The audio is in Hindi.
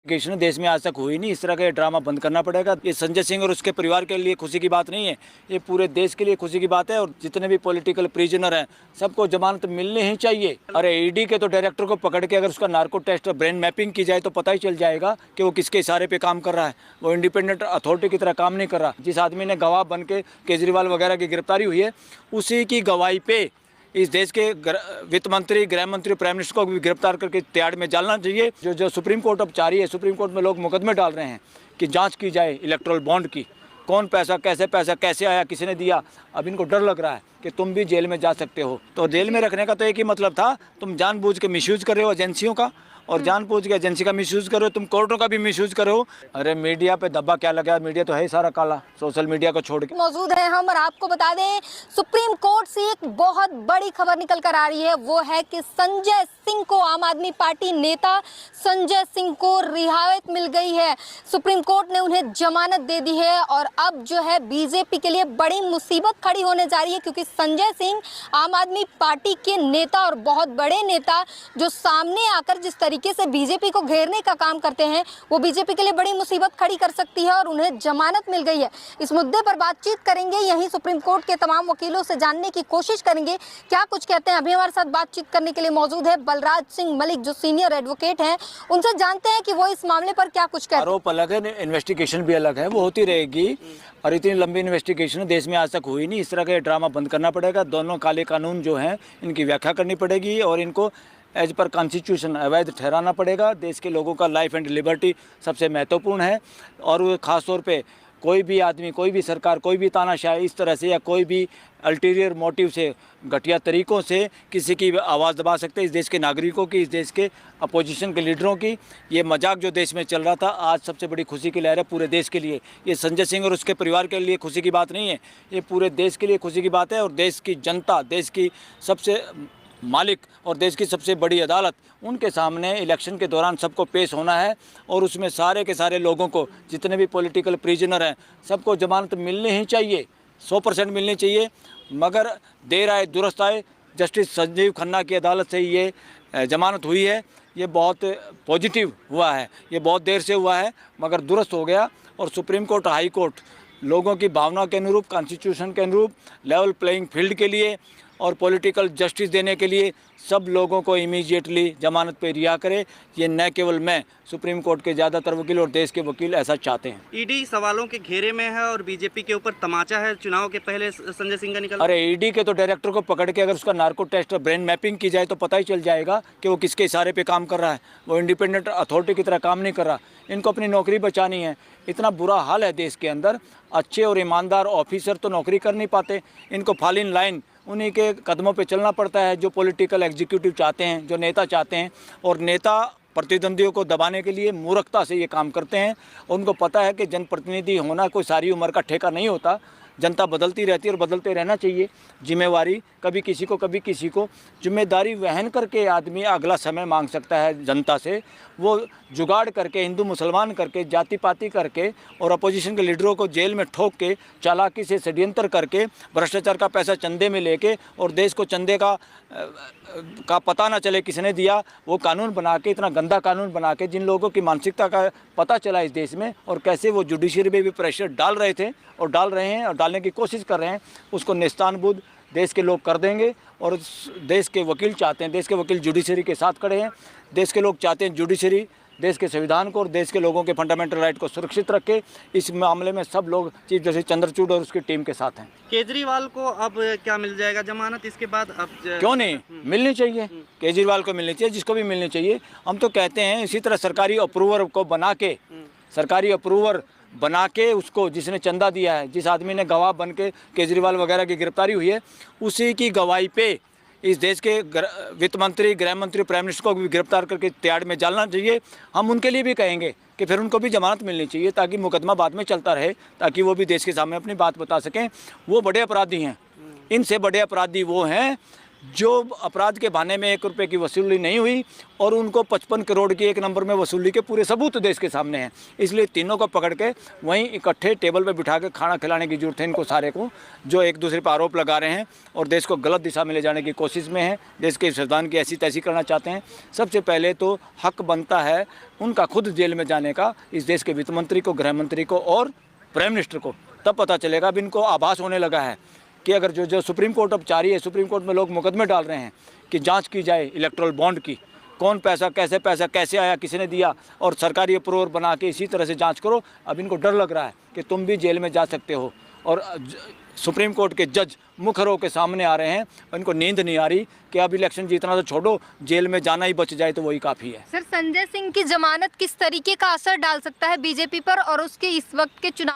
इन्वेस्टिगेशन देश में आज तक हुई नहीं। इस तरह का ड्रामा बंद करना पड़ेगा। ये संजय सिंह और उसके परिवार के लिए खुशी की बात नहीं है, ये पूरे देश के लिए खुशी की बात है। और जितने भी पॉलिटिकल प्रिजनर हैं सबको जमानत मिलनी ही चाहिए। अरे ईडी के तो डायरेक्टर को पकड़ के अगर उसका नार्को टेस्ट और ब्रेन मैपिंग की जाए तो पता ही चल जाएगा कि वो किसके इशारे पे काम कर रहा है। वो इंडिपेंडेंट अथॉरिटी की तरह काम नहीं कर रहा। जिस आदमी ने गवाह बन के केजरीवाल वगैरह की गिरफ्तारी हुई है, उसी की गवाही पे इस देश के वित्त मंत्री, गृह मंत्री, प्राइम मिनिस्टर को भी गिरफ्तार करके तिहाड़ में डालना चाहिए। जो सुप्रीम कोर्ट अब चाह रही है, सुप्रीम कोर्ट में लोग मुकदमे डाल रहे हैं कि जांच की जाए इलेक्टोरल बॉन्ड की, कौन पैसा कैसे आया, किसने दिया। अब इनको डर लग रहा है कि तुम भी जेल में जा सकते हो। तो जेल में रखने का तो एक ही मतलब था, तुम जानबूझ के मिसयूज कर रहे हो एजेंसियों का, और जानबूझ के एजेंसी का मिसयूज करो, तुम कोर्टों का भी मिसयूज करो। अरे मीडिया पे धब्बा क्या लगा, मीडिया तो है सारा काला, सोशल मीडिया को छोड़ के। मौजूद है हम, और आपको बता दें सुप्रीम कोर्ट से एक बहुत बड़ी खबर निकल कर आ रही है। वो है कि संजय सिंह को, आम आदमी पार्टी नेता संजय सिंह को रिहायत मिल गई है। सुप्रीम कोर्ट ने उन्हें जमानत दे दी है और अब जो है बीजेपी के लिए बड़ी मुसीबत खड़ी होने जा रही है, क्योंकि संजय सिंह आम आदमी पार्टी के नेता और बहुत बड़े नेता जो सामने आकर जिस तरीके से बीजेपी को घेरने का काम करते हैं, वो बीजेपी के लिए बड़ी मुसीबत खड़ी कर सकती है, और उन्हें जमानत मिल गई है। इस मुद्दे पर बातचीत करेंगे, यहीं सुप्रीम कोर्ट के तमाम वकीलों से जानने की कोशिश करेंगे क्या कुछ कहते हैं। अभी हमारे साथ बातचीत करने के लिए मौजूद है बलराज सिंह मलिक, जो सीनियर एडवोकेट हैं। उनसे जानते हैं कि वो इस मामले पर क्या कुछ कहते हैं। आरोप अलग है, इन्वेस्टिगेशन भी अलग है, वो होती रहेगी। और इतनी लंबी इन्वेस्टिगेशन देश में आज तक हुई नहीं। इस तरह का ड्रामा बंद करना पड़ेगा। दोनों काले कानून जो हैं इनकी व्याख्या करनी पड़ेगी और इनको एज पर कॉन्स्टिट्यूशन अवैध ठहराना पड़ेगा। देश के लोगों का लाइफ एंड लिबर्टी सबसे महत्वपूर्ण है, और वो खास तौर पे कोई भी आदमी, कोई भी सरकार, कोई भी तानाशाह इस तरह से या कोई भी अल्टीरियर मोटिव से, घटिया तरीक़ों से किसी की आवाज़ दबा सकते हैं। इस देश के नागरिकों की, इस देश के अपोजिशन के लीडरों की। ये मजाक जो देश में चल रहा था, आज सबसे बड़ी खुशी की लहर है पूरे देश के लिए। ये संजय सिंह और उसके परिवार के लिए खुशी की बात नहीं है, ये पूरे देश के लिए खुशी की बात है। और देश की जनता, देश की सबसे मालिक और देश की सबसे बड़ी अदालत, उनके सामने इलेक्शन के दौरान सबको पेश होना है। और उसमें सारे के सारे लोगों को, जितने भी पॉलिटिकल प्रिजनर हैं, सबको जमानत मिलनी ही चाहिए, 100% मिलनी चाहिए। मगर देर आए दुरुस्त आए, जस्टिस संजीव खन्ना की अदालत से ये जमानत हुई है। ये बहुत पॉजिटिव हुआ है, ये बहुत देर से हुआ है मगर दुरुस्त हो गया। और सुप्रीम कोर्ट, हाई कोर्ट लोगों की भावना के अनुरूप, कॉन्स्टिट्यूशन के अनुरूप लेवल प्लेइंग फील्ड के लिए और पॉलिटिकल जस्टिस देने के लिए सब लोगों को इमीडिएटली जमानत पे रिहा करे। ये न केवल मैं, सुप्रीम कोर्ट के ज़्यादातर वकील और देश के वकील ऐसा चाहते हैं। ईडी सवालों के घेरे में है और बीजेपी के ऊपर तमाचा है। चुनाव के पहले संजय सिंह का निकल। अरे ईडी के तो डायरेक्टर को पकड़ के अगर उसका नार्को टेस्ट और ब्रेन मैपिंग की जाए तो पता ही चल जाएगा कि वो किसके इशारे पे काम कर रहा है। वो इंडिपेंडेंट अथॉरिटी की तरह काम नहीं कर रहा। इनको अपनी नौकरी बचानी है। इतना बुरा हाल है देश के अंदर, अच्छे और ईमानदार ऑफिसर तो नौकरी कर नहीं पाते। इनको फॉल इन लाइन उन्हीं के कदमों पे चलना पड़ता है जो पॉलिटिकल एग्जीक्यूटिव चाहते हैं, जो नेता चाहते हैं। और नेता प्रतिद्वंदियों को दबाने के लिए मूर्खता से ये काम करते हैं। उनको पता है कि जनप्रतिनिधि होना कोई सारी उम्र का ठेका नहीं होता। जनता बदलती रहती है और बदलते रहना चाहिए। जिम्मेवारी कभी किसी को, कभी किसी को। जिम्मेदारी वहन करके आदमी अगला समय मांग सकता है जनता से। वो जुगाड़ करके, हिंदू मुसलमान करके, जाति पाति करके और अपोजिशन के लीडरों को जेल में ठोक के, चालाकी से षड्यंत्र करके, भ्रष्टाचार का पैसा चंदे में लेके और देश को चंदे का पता ना चले किसने दिया, वो कानून बना के, इतना गंदा कानून बना के, जिन लोगों की मानसिकता का पता चला इस देश में और कैसे वो जुडिशरी में भी प्रेशर डाल रहे थे और डाल रहे हैं और डालने की कोशिश कर रहे हैं, उसको नेस्तानबूद देश के लोग कर देंगे। और देश के वकील चाहते हैं, देश के वकील जुडिशरी के साथ खड़े हैं। देश के लोग चाहते हैं जुडिशरी देश के संविधान को और देश के लोगों के फंडामेंटल राइट को सुरक्षित रखे। इस मामले में सब लोग चीफ जस्टिस चंद्रचूड़ और उसकी टीम के साथ हैं। केजरीवाल को अब क्या मिल जाएगा जमानत इसके बाद? अब क्यों नहीं मिलनी चाहिए, केजरीवाल को मिलनी चाहिए, जिसको भी मिलनी चाहिए। हम तो कहते हैं इसी तरह सरकारी अप्रूवर को बना के, सरकारी अप्रूवर बना के उसको, जिसने चंदा दिया है, जिस आदमी ने गवाह बन के केजरीवाल वगैरह की गिरफ्तारी हुई है, उसी की गवाही पे इस देश के वित्त मंत्री, गृह मंत्री, प्राइम मिनिस्टर को भी गिरफ्तार करके तिहाड़ में डालना चाहिए। हम उनके लिए भी कहेंगे कि फिर उनको भी जमानत मिलनी चाहिए ताकि मुकदमा बाद में चलता रहे, ताकि वो भी देश के सामने अपनी बात बता सकें। वो बड़े अपराधी हैं, इनसे बड़े अपराधी वो हैं जो अपराध के बहाने में 1 रुपये की वसूली नहीं हुई और उनको 55 करोड़ की एक नंबर में वसूली के पूरे सबूत देश के सामने हैं। इसलिए तीनों को पकड़ के वहीं इकट्ठे टेबल पे बिठा के खाना खिलाने की जरूरत है इनको सारे को, जो एक दूसरे पर आरोप लगा रहे हैं और देश को गलत दिशा में ले जाने की कोशिश में हैं, देश के संविधान की ऐसी तैसी करना चाहते हैं। सबसे पहले तो हक बनता है उनका खुद जेल में जाने का, इस देश के वित्त मंत्री को, गृह मंत्री को और प्राइम मिनिस्टर को। तब पता चलेगा। अब इनको आभास होने लगा है कि अगर जो सुप्रीम कोर्ट अब चाह रही है, सुप्रीम कोर्ट में लोग मुकदमे डाल रहे हैं कि जांच की जाए इलेक्टोरल बॉन्ड की, कौन पैसा कैसे आया, किसने दिया, और सरकारी अप्रूवल बना के इसी तरह से जांच करो। अब इनको डर लग रहा है कि तुम भी जेल में जा सकते हो। और सुप्रीम कोर्ट के जज मुखरों के सामने आ रहे हैं, इनको नींद नहीं आ रही कि अब इलेक्शन जीतना तो छोड़ो, जेल में जाना ही बच जाए तो वही काफ़ी है। सर, संजय सिंह की जमानत किस तरीके का असर डाल सकता है बीजेपी पर और उसके इस वक्त के चुनाव